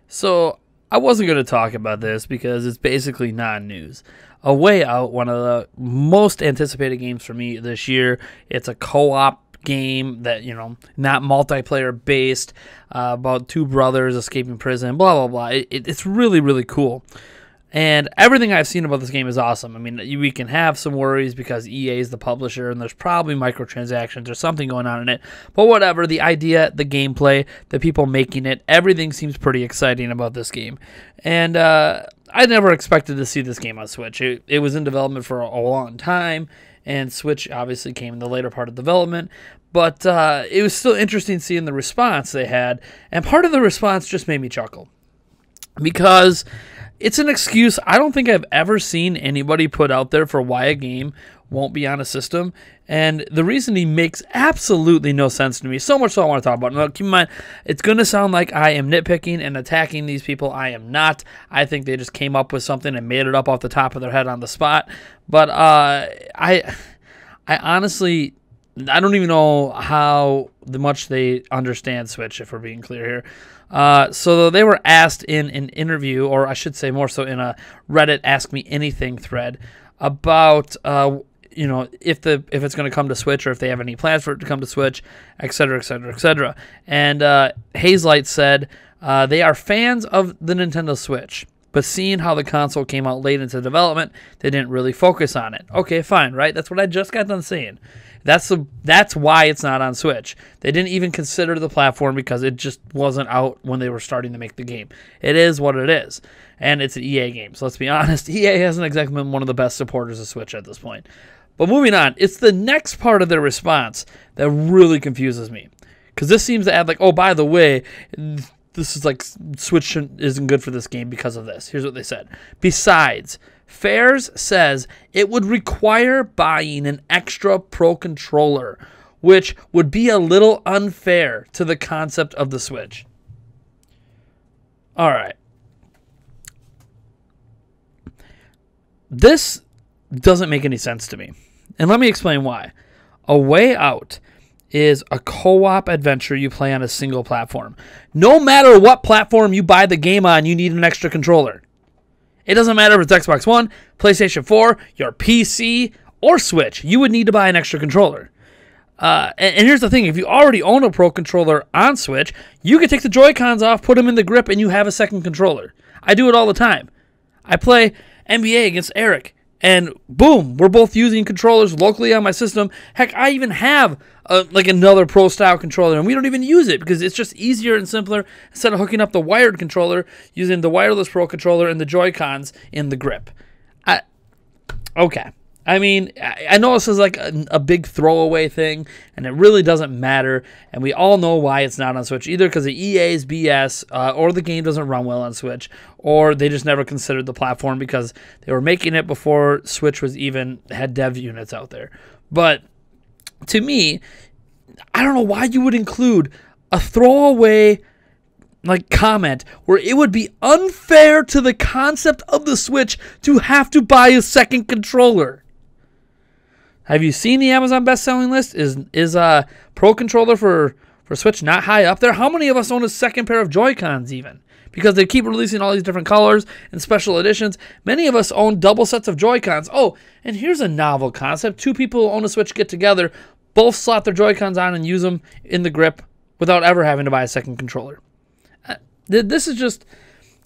So I wasn't going to talk about this because it's basically non-news. A Way Out, one of the most anticipated games for me this year. It's a co-op game that, not multiplayer based, about two brothers escaping prison, blah, blah, blah. It's really, really cool. And everything I've seen about this game is awesome. I mean, we can have some worries because EA is the publisher and there's probably microtransactions or something going on in it. But whatever, the idea, the gameplay, the people making it, everything seems pretty exciting about this game. And I never expected to see this game on Switch. It was in development for a long time, and Switch obviously came in the later part of development. But it was still interesting seeing the response they had. And part of the response just made me chuckle. Because it's an excuse I don't think I've ever seen anybody put out there for why a game won't be on a system. And the reasoning makes absolutely no sense to me. So much so I want to talk about it. Now, keep in mind, it's going to sound like I am nitpicking and attacking these people. I am not. I think they just came up with something and made it up off the top of their head on the spot. But I honestly, I don't even know how much they understand Switch, if we're being clear here. So they were asked in an interview, or I should say more so in a Reddit Ask Me Anything thread, about if it's going to come to Switch or if they have any plans for it to come to Switch, et cetera, et cetera, et cetera. And Hazelight said they are fans of the Nintendo Switch, but seeing how the console came out late into development, they didn't really focus on it. Okay, fine, right? That's what I just got done saying. That's why it's not on Switch. They didn't even consider the platform because it just wasn't out when they were starting to make the game. It is what it is. And it's an EA game. So let's be honest, EA hasn't exactly been one of the best supporters of Switch at this point. But moving on, it's the next part of their response that really confuses me. Because this seems to add oh, by the way, this is Switch isn't good for this game because of this. Here's what they said. Besides, Fairs says it would require buying an extra Pro Controller, which would be a little unfair to the concept of the Switch. All right. This doesn't make any sense to me. And let me explain why. A Way Out is a co-op adventure you play on a single platform. No matter what platform you buy the game on, you need an extra controller. It doesn't matter if it's Xbox One, PlayStation 4, your PC, or Switch. You would need to buy an extra controller. And here's the thing. If you already own a Pro Controller on Switch, you can take the Joy-Cons off, put them in the grip, and you have a second controller. I do it all the time. I play NBA against Eric, and boom, we're both using controllers locally on my system. Heck, I even have another Pro-style controller, and we don't even use it because it's just easier and simpler instead of hooking up the wired controller, using the wireless Pro Controller and the Joy-Cons in the grip. Okay. I mean, I know this is a big throwaway thing, and it really doesn't matter, and we all know why it's not on Switch, either because of EA's BS, or the game doesn't run well on Switch, or they just never considered the platform because they were making it before Switch had dev units out there. But to me, I don't know why you would include a throwaway comment where it would be unfair to the concept of the Switch to have to buy a second controller. Have you seen the Amazon best-selling list? Is a Pro Controller for Switch not high up there? How many of us own a second pair of Joy-Cons even? Because they keep releasing all these different colors and special editions. Many of us own double sets of Joy-Cons. Oh, and here's a novel concept. Two people who own a Switch get together, both slot their Joy-Cons on and use them in the grip without ever having to buy a second controller. This is just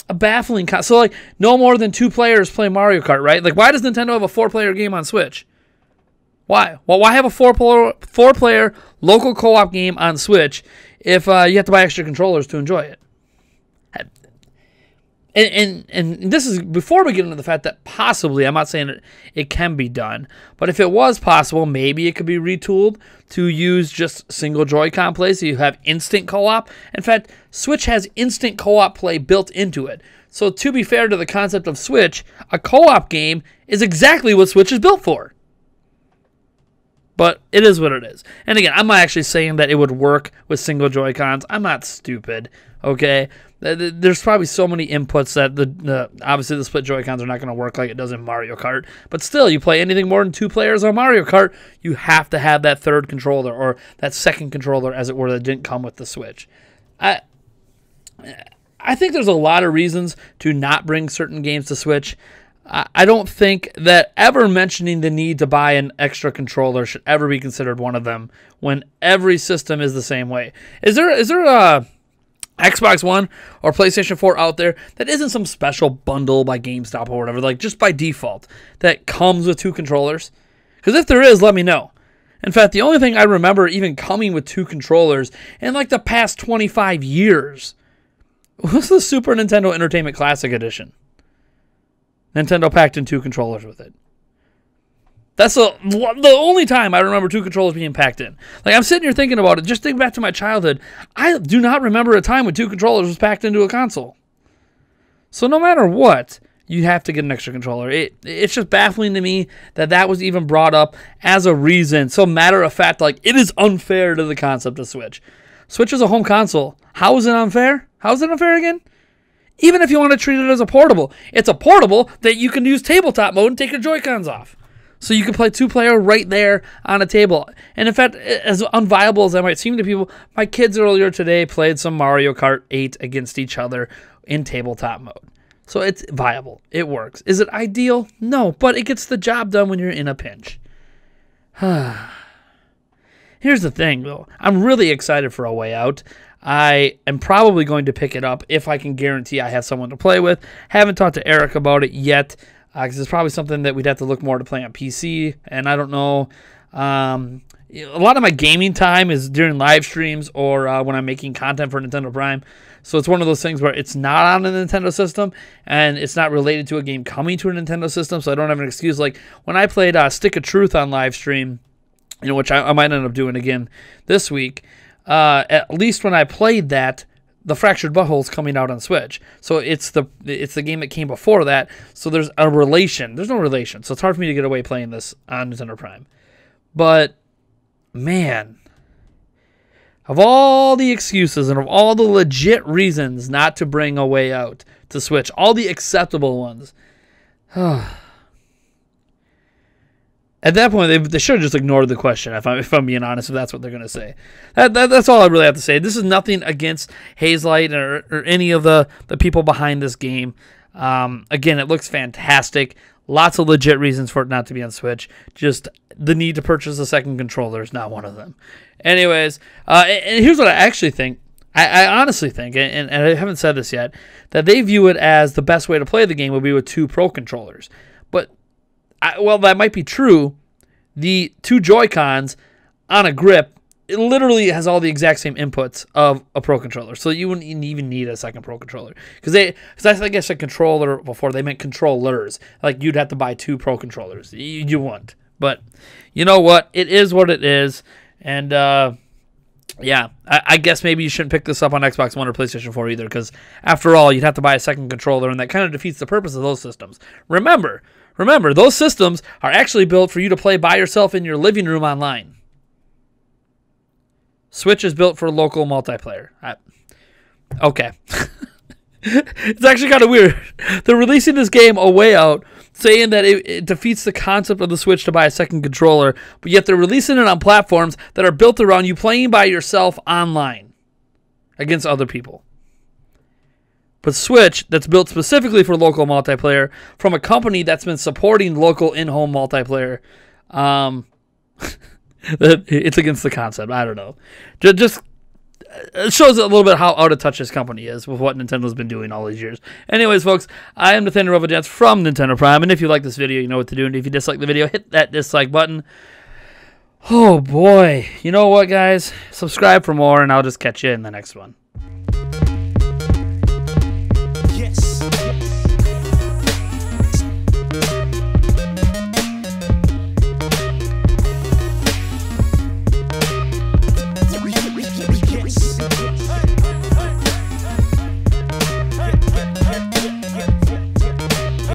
a baffling concept. So, no more than 2 players play Mario Kart, right? Why does Nintendo have a 4-player game on Switch? Why? Well, why have a 4-player local co-op game on Switch if you have to buy extra controllers to enjoy it? And this is before we get into the fact that possibly, I'm not saying it can be done, but if it was possible, maybe it could be retooled to use just single Joy-Con play so you have instant co-op. In fact, Switch has instant co-op play built into it. So to be fair to the concept of Switch, a co-op game is exactly what Switch is built for. But it is what it is. And again, I'm not actually saying that it would work with single Joy-Cons. I'm not stupid, okay? There's probably so many inputs that obviously the split Joy-Cons are not going to work like it does in Mario Kart. But still, you play anything more than 2 players on Mario Kart, you have to have that third controller or that second controller, as it were, that didn't come with the Switch. I think there's a lot of reasons to not bring certain games to Switch. I don't think that ever mentioning the need to buy an extra controller should ever be considered one of them when every system is the same way. Is there a Xbox One or PlayStation 4 out there that isn't some special bundle by GameStop or whatever, like just by default, that comes with 2 controllers? Because if there is, let me know. In fact, the only thing I remember even coming with 2 controllers in like the past 25 years was the Super Nintendo Entertainment Classic Edition. Nintendo packed in 2 controllers with it. That's the only time I remember 2 controllers being packed in. Like, I'm sitting here thinking about it. Just think back to my childhood. I do not remember a time when 2 controllers was packed into a console. So no matter what, you have to get an extra controller. It's just baffling to me that was even brought up as a reason. So matter of fact, like, it is unfair to the concept of Switch. Switch is a home console. How is it unfair? How is it unfair again? Even if you want to treat it as a portable. It's a portable that you can use tabletop mode and take your Joy-Cons off. So you can play 2-player right there on a table. And in fact, as unviable as that might seem to people, my kids earlier today played some Mario Kart 8 against each other in tabletop mode. So it's viable. It works. Is it ideal? No, but it gets the job done when you're in a pinch. Here's the thing, though. I'm really excited for A Way Out. I am probably going to pick it up if I can guarantee I have someone to play with. Haven't talked to Eric about it yet, because it's probably something that we'd have to look more to play on PC, and I don't know. A lot of my gaming time is during live streams or when I'm making content for Nintendo Prime. So it's one of those things where it's not on a Nintendo system, and it's not related to a game coming to a Nintendo system, so I don't have an excuse. Like when I played Stick of Truth on live stream, which I might end up doing again this week, at least when I played that, the Fractured Butthole's coming out on Switch. So it's the game that came before that. So there's a relation. There's no relation. So it's hard for me to get away playing this on Nintendo Prime. But, man, of all the excuses and of all the legit reasons not to bring A Way Out to Switch, all the acceptable ones, at that point, they should have just ignored the question, if I'm being honest, if that's what they're going to say. That's all I really have to say. This is nothing against Hazelight or any of the people behind this game. Again, it looks fantastic. Lots of legit reasons for it not to be on Switch. Just the need to purchase a second controller is not one of them. Anyways, and here's what I actually think. I honestly think, and I haven't said this yet, that they view it as the best way to play the game would be with 2 Pro controllers. But well, that might be true. The 2 Joy-Cons on a grip, it literally has all the exact same inputs of a Pro controller. So you wouldn't even need a second Pro controller. Because I think I said controller before, they meant controllers. Like you'd have to buy 2 Pro controllers. You wouldn't. But you know what? It is what it is. And yeah, I guess maybe you shouldn't pick this up on Xbox One or PlayStation 4 either. Because after all, you'd have to buy a second controller. And that kind of defeats the purpose of those systems. Remember, those systems are actually built for you to play by yourself in your living room online. Switch is built for local multiplayer. Okay. It's actually kind of weird. They're releasing this game A Way Out, saying that it defeats the concept of the Switch to buy a second controller, but yet they're releasing it on platforms that are built around you playing by yourself online against other people. But Switch, that's built specifically for local multiplayer from a company that's been supporting local in-home multiplayer, it's against the concept. I don't know. Just it shows a little bit how out of touch this company is with what Nintendo's been doing all these years. Anyways, folks, I am Nathaniel Rovajans from Nintendo Prime, and if you like this video, you know what to do. And if you dislike the video, hit that dislike button. Oh, boy. You know what, guys? Subscribe for more, and I'll just catch you in the next one.